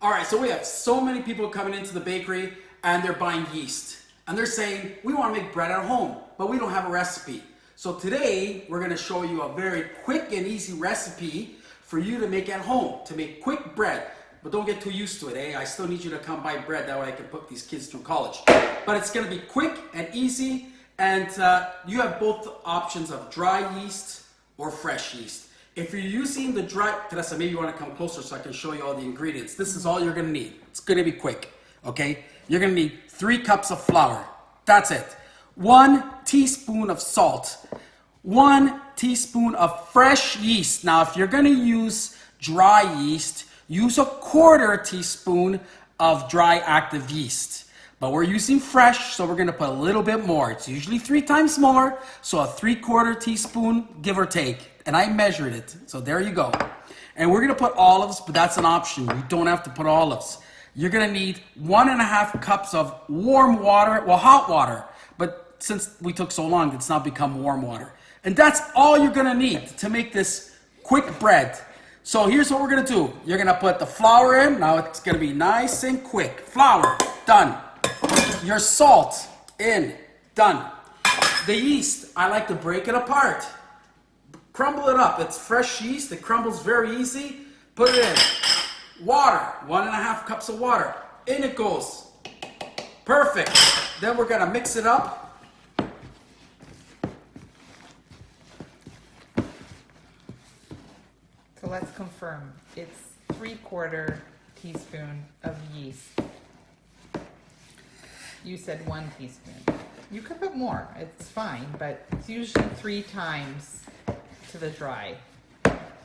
All right, so we have so many people coming into the bakery and they're buying yeast. And they're saying, we want to make bread at home, but we don't have a recipe. So today, we're going to show you a very quick and easy recipe for you to make at home, to make quick bread. But don't get too used to it, eh? I still need you to come buy bread, that way I can put these kids through college. But it's going to be quick and easy, and you have both options of dry yeast or fresh yeast. If you're using the dry, Teresa, maybe you want to come closer so I can show you all the ingredients. This is all you're going to need. It's going to be quick, okay? You're going to need 3 cups of flour. That's it. 1 teaspoon of salt. 1 teaspoon of fresh yeast. Now, if you're going to use dry yeast, use a 1/4 teaspoon of dry active yeast. But we're using fresh, so we're going to put a little bit more. It's usually 3 times more, so a 3/4 teaspoon, give or take. And I measured it, so there you go. And we're going to put olives, but that's an option. You don't have to put olives. You're going to need 1.5 cups of warm water, well, hot water. But since we took so long, it's now become warm water. And that's all you're going to need to make this quick bread. So here's what we're going to do. You're going to put the flour in. Now it's going to be nice and quick. Flour, done. Your salt, in, done. The yeast, I like to break it apart. Crumble it up. It's fresh yeast. It crumbles very easy. Put it in. Water, 1.5 cups of water. In it goes. Perfect. Then we're going to mix it up. So let's confirm. It's 3/4 teaspoon of yeast. You said 1 teaspoon. You could put more. It's fine, but it's usually 3 times to the dry.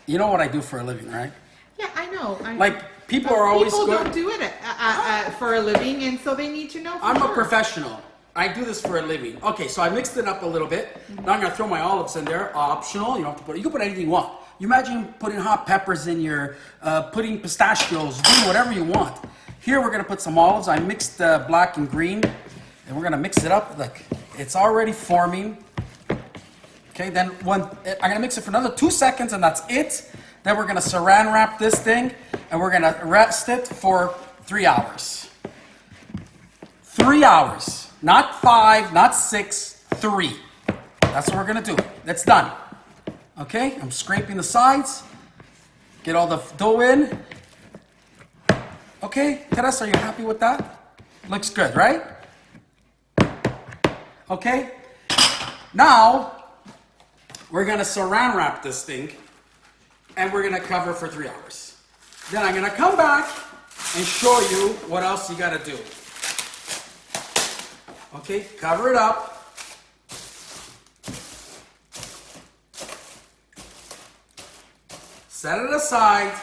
You know what I do for a living, right? Yeah, I know. Like, people are always people good. don't do it for a living, and so they need to know. I'm a professional. I do this for a living. Okay, so I mixed it up a little bit. Now I'm gonna throw my olives in there. Optional. You don't have to put. You can put anything you want. You imagine putting hot peppers in your, putting pistachios, do whatever you want. Here we're gonna put some olives. I mixed black and green, and we're gonna mix it up. Look, it's already forming. Okay, then I'm gonna mix it for another 2 seconds, and that's it. Then we're gonna saran wrap this thing, and we're gonna rest it for 3 hours. 3 hours, not 5, not 6, 3. That's what we're gonna do. That's done. Okay, I'm scraping the sides. Get all the dough in. Okay, Teresa, are you happy with that? Looks good, right? Okay, now we're gonna saran wrap this thing and we're gonna cover for 3 hours. Then I'm gonna come back and show you what else you gotta do. Okay, cover it up. Set it aside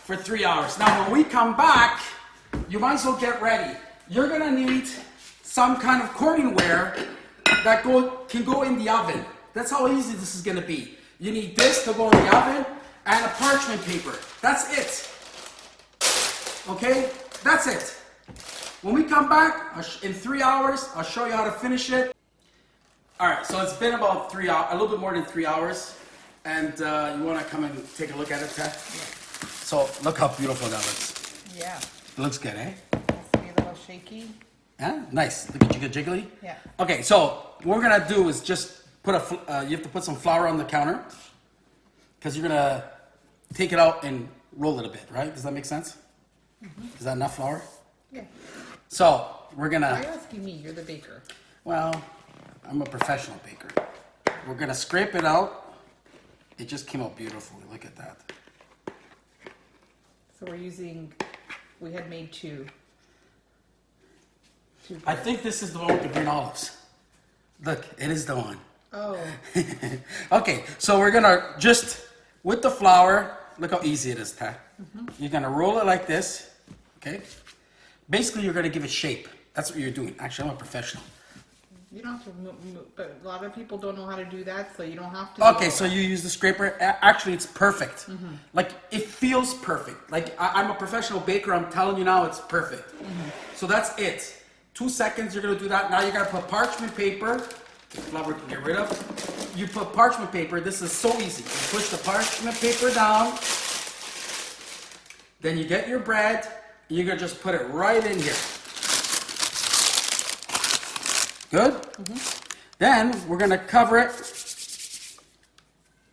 for 3 hours. Now when we come back, you might as well get ready. You're gonna need some kind of corningware that can go in the oven. That's how easy this is gonna be. You need this to go in the oven and a parchment paper. That's it. Okay, that's it. When we come back in 3 hours, I'll show you how to finish it. All right, so it's been about 3 hours, a little bit more than 3 hours. And you wanna come and take a look at it, Ted? Yeah. So look how beautiful that looks. Yeah. It looks good, eh? Has to be a little shaky. Yeah, nice. Look at you get jiggly. Yeah. Okay, so what we're gonna do is just put you have to put some flour on the counter because you're gonna take it out and roll it a bit, right? Does that make sense? Mm-hmm. Is that enough flour? Yeah. So we're gonna. Why are you asking me? You're the baker. Well, I'm a professional baker. We're gonna scrape it out. It just came out beautifully. Look at that. So we had made 2. I think this is the one with the green olives. Look, it is the one. Oh. Okay, so we're gonna just, with the flour, look how easy it is, Ty. You're gonna roll it like this, okay? Basically, you're gonna give it shape. That's what you're doing. Actually, I'm a professional. You don't have to move, but a lot of people don't know how to do that, so you don't have to. Okay, so you use the scraper. Actually, it's perfect. Like, it feels perfect. Like, I'm a professional baker. I'm telling you now, it's perfect. So that's it. 2 seconds, you're gonna do that. Now you're gonna put parchment paper. Flour can get rid of. You put parchment paper. This is so easy. You push the parchment paper down. Then you get your bread, and you're gonna just put it right in here. Good? Then we're gonna cover it.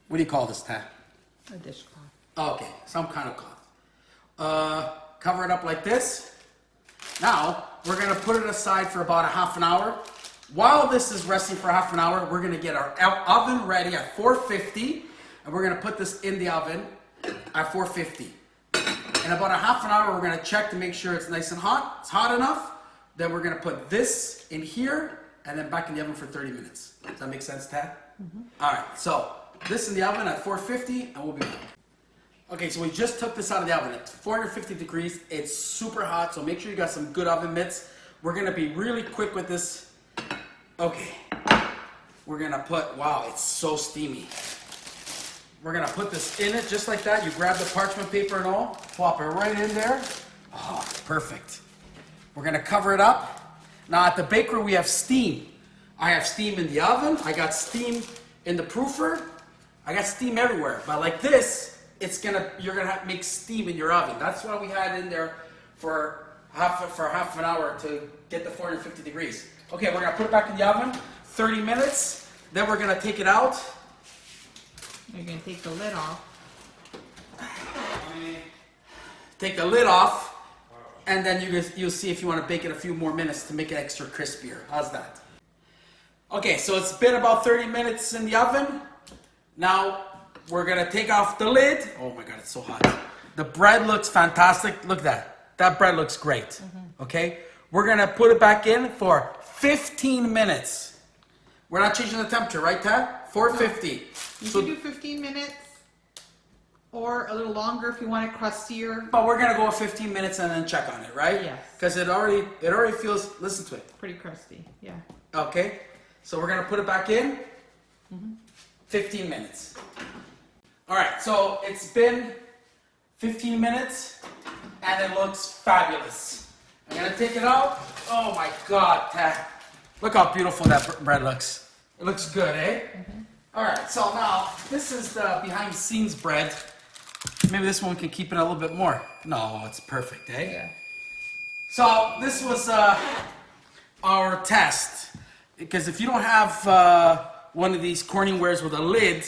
What do you call this, Tad? A dishcloth. Oh, okay, some kind of cloth. Cover it up like this. Now, we're gonna put it aside for about a half an hour. While this is resting for half an hour, we're gonna get our oven ready at 450, and we're gonna put this in the oven at 450. In about a half an hour, we're gonna check to make sure it's nice and hot. It's hot enough. Then we're gonna put this in here, and then back in the oven for 30 minutes. Does that make sense, Tad? All right, so this in the oven at 450, and we'll be back. Okay, so we just took this out of the oven. It's 450 degrees. It's super hot, so make sure you got some good oven mitts. We're gonna be really quick with this. Okay, we're gonna put, wow, it's so steamy. We're gonna put this in it just like that. You grab the parchment paper and all, plop it right in there. Oh, perfect. We're gonna cover it up. Now at the bakery we have steam. I have steam in the oven. I got steam in the proofer. I got steam everywhere. But like this, you're gonna have to make steam in your oven. That's why we had it in there for half an hour to get the 450 degrees. Okay, we're gonna put it back in the oven, 30 minutes. Then we're gonna take it out. You're gonna take the lid off. Take the lid off, and then you'll see if you want to bake it a few more minutes to make it extra crispier. How's that? Okay, so it's been about 30 minutes in the oven. Now we're gonna take off the lid. Oh my God, it's so hot. The bread looks fantastic. Look at that. That bread looks great. Okay, we're gonna put it back in for 15 minutes. We're not changing the temperature, right, Tad? 450. You can do 15 minutes or a little longer if you want it crustier. But we're gonna go 15 minutes and then check on it, right? Yes. Because it already feels. Listen to it. Pretty crusty, yeah. Okay, so we're gonna put it back in. 15 minutes. All right, so it's been 15 minutes and it looks fabulous. I'm gonna take it out. Oh my God, Tad. Look how beautiful that bread looks. It looks good, eh? All right, so now this is the behind the scenes bread. Maybe this one we can keep it a little bit more. No, it's perfect, eh? Yeah. So this was our test. Because if you don't have one of these Corningwares with a lid,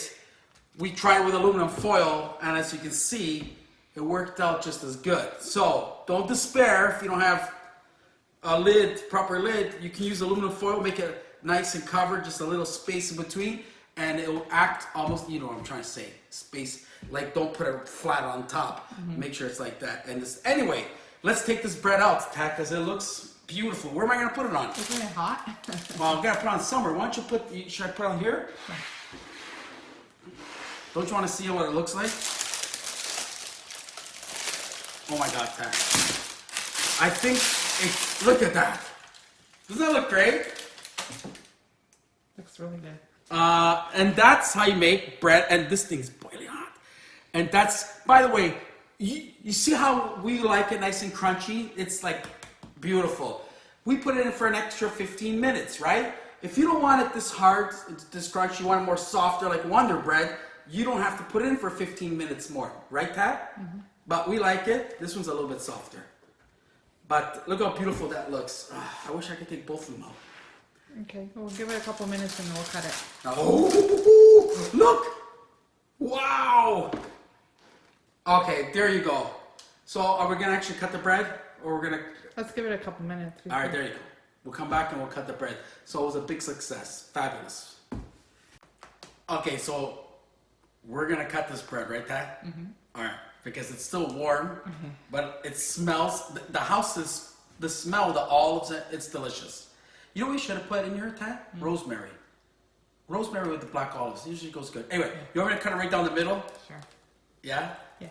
we tried with aluminum foil, and as you can see, it worked out just as good. So don't despair if you don't have a lid, proper lid. You can use aluminum foil, make it nice and covered, just a little space in between, and it will act almost, you know what I'm trying to say, space, like don't put it flat on top. Make sure it's like that. And this, anyway, let's take this bread out, Tad, because it looks beautiful. Where am I gonna put it on? Isn't it hot? Well, I'm gonna put it on somewhere. Why don't you put, should I put it on here? Don't you want to see what it looks like? Oh my God, Tad. I think, look at that. Doesn't that look great? Looks really good. And that's how you make bread, and this thing's boiling hot. And that's, by the way, you see how we like it nice and crunchy? It's like beautiful. We put it in for an extra 15 minutes, right? If you don't want it this hard, this crunchy, you want it more softer like Wonder Bread, you don't have to put it in for 15 minutes more, right, Tad? But we like it. This one's a little bit softer. But look how beautiful that looks. I wish I could take both of them out. Okay, we'll give it a couple minutes and we'll cut it. Oh, look! Wow! Okay, there you go. So are we gonna actually cut the bread, or we're gonna? Let's give it a couple minutes. All right, there you go. We'll come back and we'll cut the bread. So it was a big success. Fabulous. Okay, so we're gonna cut this bread, right, Tad? All right, because it's still warm, but it smells. The house is the smell, the olives. It's delicious. You know what we should have put in here, Tad? Rosemary. Rosemary with the black olives. It usually goes good. Anyway, you want me to cut it right down the middle? Sure. Yeah? Yeah.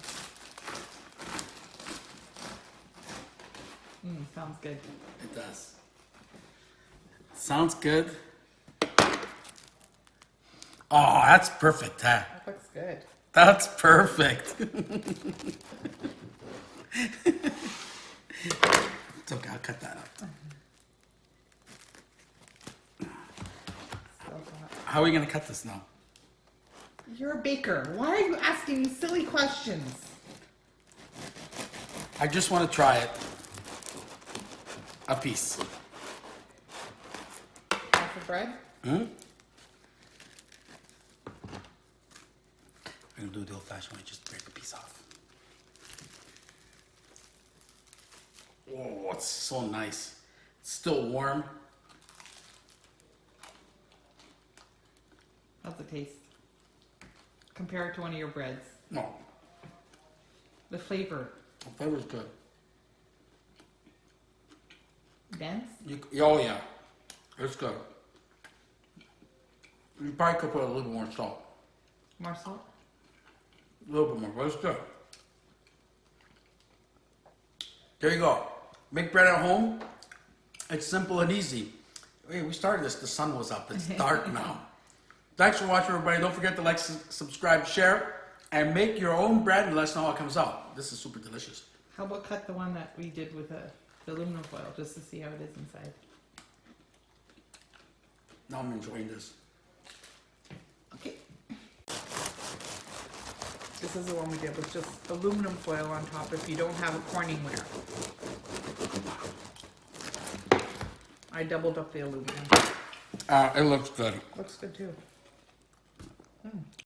Sounds good. It does. Sounds good. Oh, that's perfect, Tad. That looks good. That's perfect. It's okay, I'll cut that out. So hot. How are we gonna cut this now? You're a baker. Why are you asking silly questions? I just want to try it. A piece. Half of bread? Hmm? I'm gonna do the old-fashioned way, just break a piece off. Oh, it's so nice. It's still warm. How's it taste? Compare it to one of your breads. No, The flavor. the flavor's good. Dense? Oh yeah, it's good. You probably could put a little bit more salt. More salt? A little bit more, but it's good. There you go. Make bread at home. It's simple and easy. Hey, we started this, the sun was up. It's dark now. Thanks for watching, everybody. Don't forget to like, subscribe, share, and make your own bread and let us know how it comes out. This is super delicious. How about cut the one that we did with the aluminum foil just to see how it is inside? Now I'm enjoying this. Okay. This is the one we did with just aluminum foil on top if you don't have a Corningware. I doubled up the aluminum. It looks good. Looks good too.